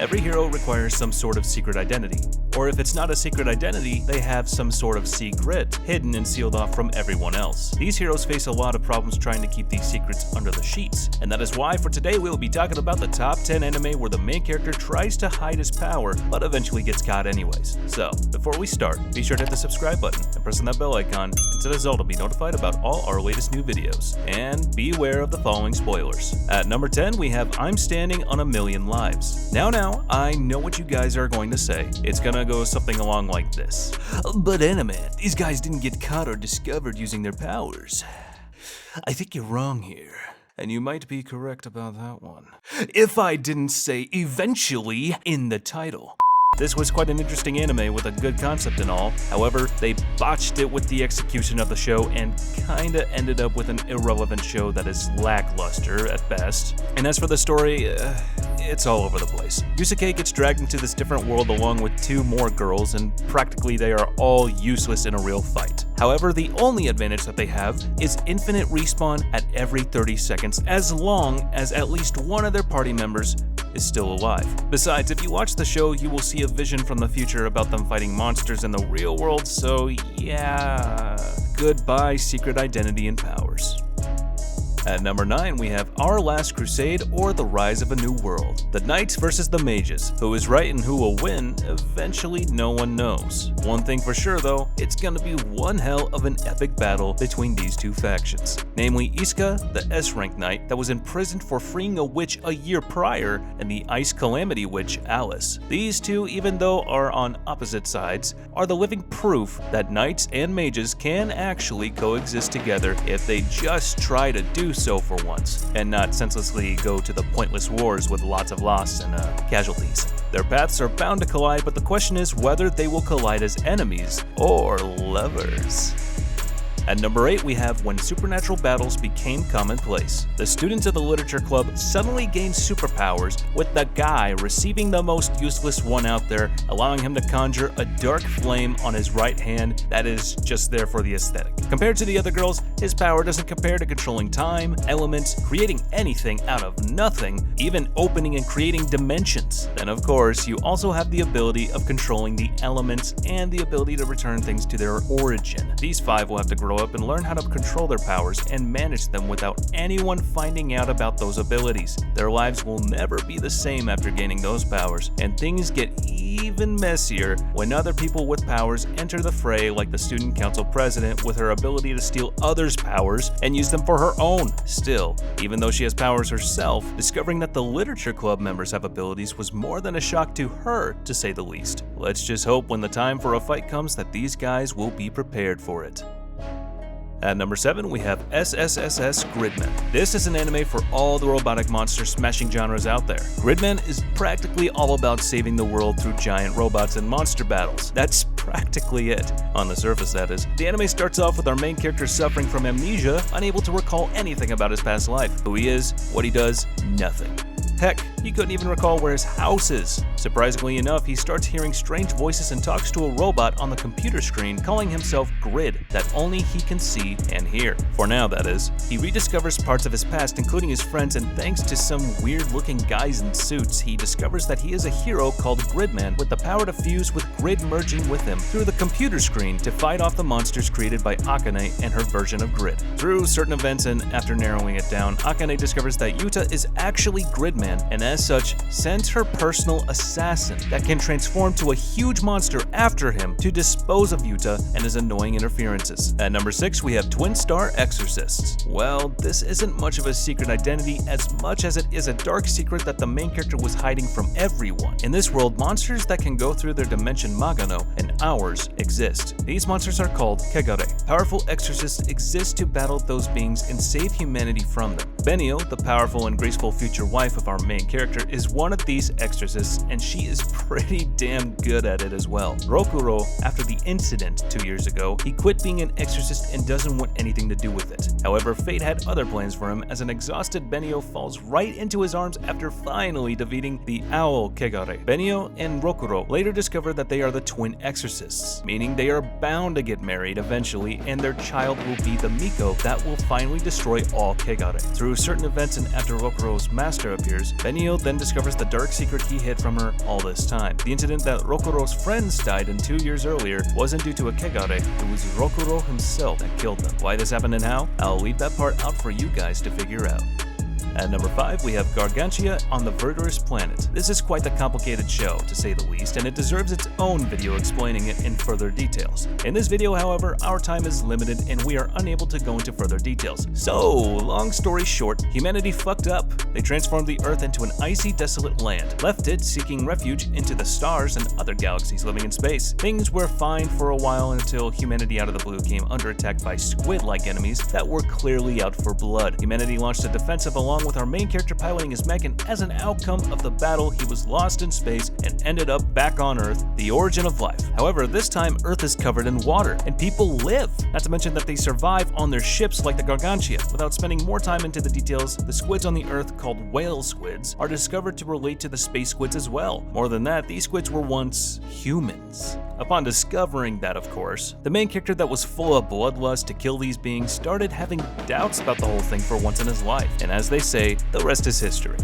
Every hero requires some sort of secret identity, or if it's not a secret identity, they have some sort of secret, hidden and sealed off from everyone else. These heroes face a lot of problems trying to keep these secrets under the sheets, and that is why for today we will be talking about the top 10 anime where the main character tries to hide his power, but eventually gets caught anyways. So, before we start, be sure to hit the subscribe button and press on that bell icon, and set a bell to be notified about all our latest new videos. And beware of the following spoilers. At number 10, we have I'm Standing on a Million Lives. Now, I know what you guys are going to say. It's gonna go something along like this. But anime, these guys didn't get caught or discovered using their powers. I think you're wrong here. And you might be correct about that one. If I didn't say eventually in the title. This was quite an interesting anime with a good concept and all. However, they botched it with the execution of the show and kinda ended up with an irrelevant show that is lackluster at best. And as for the story, it's all over the place. Yusuke gets dragged into this different world along with two more girls, and practically they are all useless in a real fight. However, the only advantage that they have is infinite respawn at every 30 seconds as long as at least one of their party members is still alive. Besides, if you watch the show, you will see a vision from the future about them fighting monsters in the real world, so yeah, goodbye secret identity and powers. At number 9, we have Our Last Crusade or The Rise of a New World. The Knights versus the Mages. Who is right and who will win, eventually no one knows. One thing for sure though, it's gonna be one hell of an epic battle between these two factions. Namely Isuka, the S-rank knight that was imprisoned for freeing a witch a year prior, and the Ice Calamity witch Alice. These two, even though are on opposite sides, are the living proof that knights and mages can actually coexist together if they just try to do so for once, and not senselessly go to the pointless wars with lots of loss and casualties. Their paths are bound to collide, but the question is whether they will collide as enemies or lovers. At number 8, we have When Supernatural Battles Became Commonplace. The students of the Literature Club suddenly gain superpowers, with the guy receiving the most useless one out there, allowing him to conjure a dark flame on his right hand that is just there for the aesthetic. Compared to the other girls, his power doesn't compare to controlling time, elements, creating anything out of nothing, even opening and creating dimensions. Then of course, you also have the ability of controlling the elements and the ability to return things to their origin. These 5 will have to grow up and learn how to control their powers and manage them without anyone finding out about those abilities. Their lives will never be the same after gaining those powers, and things get even messier when other people with powers enter the fray, like the student council president with her ability to steal others' powers and use them for her own. Still, even though she has powers herself, discovering that the Literature Club members have abilities was more than a shock to her, to say the least. Let's just hope when the time for a fight comes that these guys will be prepared for it. At number 7, we have SSSS Gridman. This is an anime for all the robotic monster smashing genres out there. Gridman is practically all about saving the world through giant robots and monster battles. That's practically it. On the surface, that is. The anime starts off with our main character suffering from amnesia, unable to recall anything about his past life. Who he is, what he does, nothing. Heck, he couldn't even recall where his house is. Surprisingly enough, he starts hearing strange voices and talks to a robot on the computer screen calling himself Grid that only he can see and hear. For now, that is. He rediscovers parts of his past, including his friends, and thanks to some weird-looking guys in suits, he discovers that he is a hero called Gridman with the power to fuse with Grid merging with him through the computer screen to fight off the monsters created by Akane and her version of Grid. Through certain events and after narrowing it down, Akane discovers that Yuta is actually Gridman, and as such, sends her personal assassin that can transform to a huge monster after him to dispose of Yuta and his annoying interferences. At number 6, we have Twin Star Exorcists. Well, this isn't much of a secret identity as much as it is a dark secret that the main character was hiding from everyone. In this world, monsters that can go through their dimension Magano and ours exist. These monsters are called Kegare. Powerful exorcists exist to battle those beings and save humanity from them. Benio, the powerful and graceful future wife of our main character, is one of these exorcists, and she is pretty damn good at it as well. Rokuro, after the incident 2 years ago, he quit being an exorcist and doesn't want anything to do with it. However, fate had other plans for him, as an exhausted Benio falls right into his arms after finally defeating the owl Kegare. Benio and Rokuro later discover that they are the twin exorcists, meaning they are bound to get married eventually, and their child will be the Miko that will finally destroy all Kegare. Through through certain events and after Rokuro's master appears, Benio then discovers the dark secret he hid from her all this time. The incident that Rokuro's friends died in 2 years earlier wasn't due to a kegare, it was Rokuro himself that killed them. Why this happened and how? I'll leave that part out for you guys to figure out. At number 5, we have Gargantia on the Verdurous planet. This is quite the complicated show, to say the least, and it deserves its own video explaining it in further details. In this video, however, our time is limited and we are unable to go into further details. So, long story short, humanity fucked up. They transformed the Earth into an icy, desolate land, left it seeking refuge into the stars and other galaxies living in space. Things were fine for a while until humanity out of the blue came under attack by squid-like enemies that were clearly out for blood. Humanity launched a defensive along with our main character piloting his mech, and as an outcome of the battle, he was lost in space and ended up back on Earth, the origin of life. However, this time Earth is covered in water, and people live. Not to mention that they survive on their ships like the Gargantia. Without spending more time into the details, the squids on the Earth, called whale squids, are discovered to relate to the space squids as well. More than that, these squids were once humans. Upon discovering that, of course, the main character that was full of bloodlust to kill these beings started having doubts about the whole thing for once in his life, and as they say, the rest is history.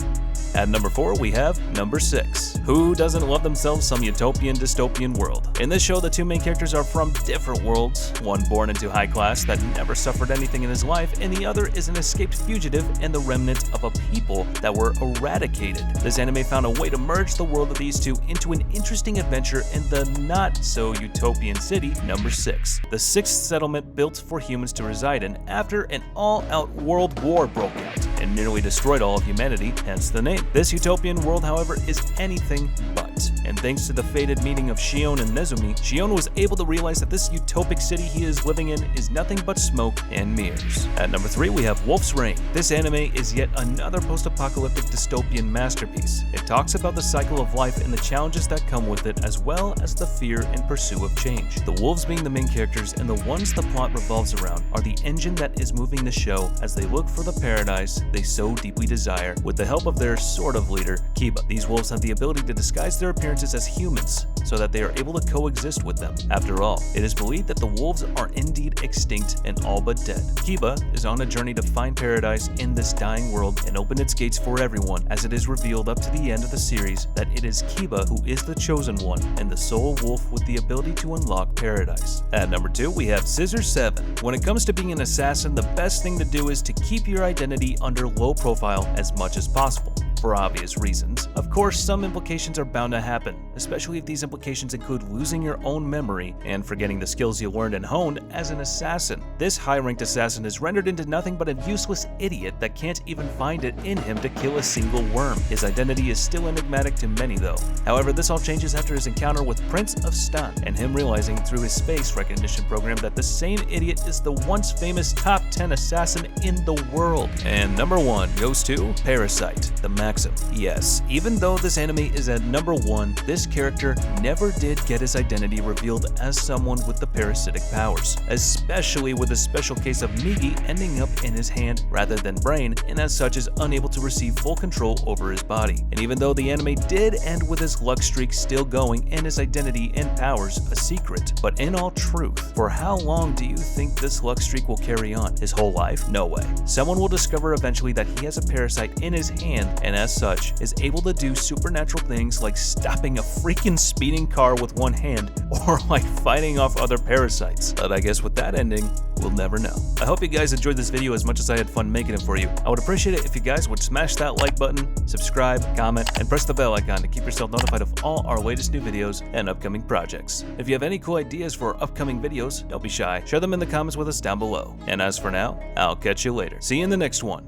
At number 4, we have number 6. Who doesn't love themselves some utopian dystopian world? In this show, the two main characters are from different worlds, one born into high class that never suffered anything in his life, and the other is an escaped fugitive and the remnant of a people that were eradicated. This anime found a way to merge the world of these two into an interesting adventure in the Not So Utopian City, number 6, the 6th settlement built for humans to reside in after an all-out world war broke out and nearly destroyed all of humanity, hence the name. This utopian world, however, is anything but, and thanks to the fated meeting of Shion and Nezumi, Shion was able to realize that this utopic city he is living in is nothing but smoke and mirrors. At number 3, we have Wolf's Rain. This anime is yet another post-apocalyptic dystopian masterpiece. It talks about the cycle of life and the challenges that come with it, as well as the fear and pursuit of change. The wolves being the main characters and the ones the plot revolves around are the engine that is moving the show as they look for the paradise they so deeply desire with the help of their sort of leader, Kiba. These wolves have the ability to disguise their appearances as humans so that they are able to coexist with them. After all, it is believed that the wolves are indeed extinct and all but dead. Kiba is on a journey to find paradise in this dying world and open its gates for everyone, as it is revealed up to the end of the series that it is Kiba who is the chosen one and the sole wolf with the ability to unlock paradise. At number 2, we have Scizor 7. When it comes to being an assassin, the best thing to do is to keep your identity under low profile as much as possible, for obvious reasons. Of course, some implications are bound to happen, especially if these implications include losing your own memory and forgetting the skills you learned and honed as an assassin. This high-ranked assassin is rendered into nothing but a useless idiot that can't even find it in him to kill a single worm. His identity is still enigmatic to many though. However, this all changes after his encounter with Prince of Stun and him realizing through his face recognition program that the same idiot is the once famous top 10 assassin in the world. And number 1 goes to Parasite, the Maxim. Yes, even though this anime is at number 1, this character never did get his identity revealed as someone with the parasitic powers, especially with a special case of Migi ending up in his hand rather than brain, and as such is unable to receive full control over his body. And even though the anime did end with his luck streak still going and his identity and powers a secret, but in all truth, for how long do you think this luck streak will carry on? His whole life? No way. Someone will discover eventually that he has a parasite in his hand, and as such is able to do supernatural things like stopping a freaking speeding car with one hand or like fighting off other parasites. But I guess with that ending, we'll never know. I hope you guys enjoyed this video as much as I had fun making it for you. I would appreciate it if you guys would smash that like button, subscribe, comment, and press the bell icon to keep yourself notified of all our latest new videos and upcoming projects. If you have any cool ideas for upcoming videos, don't be shy. Share them in the comments with us down below. And as for now, I'll catch you later. See you in the next one.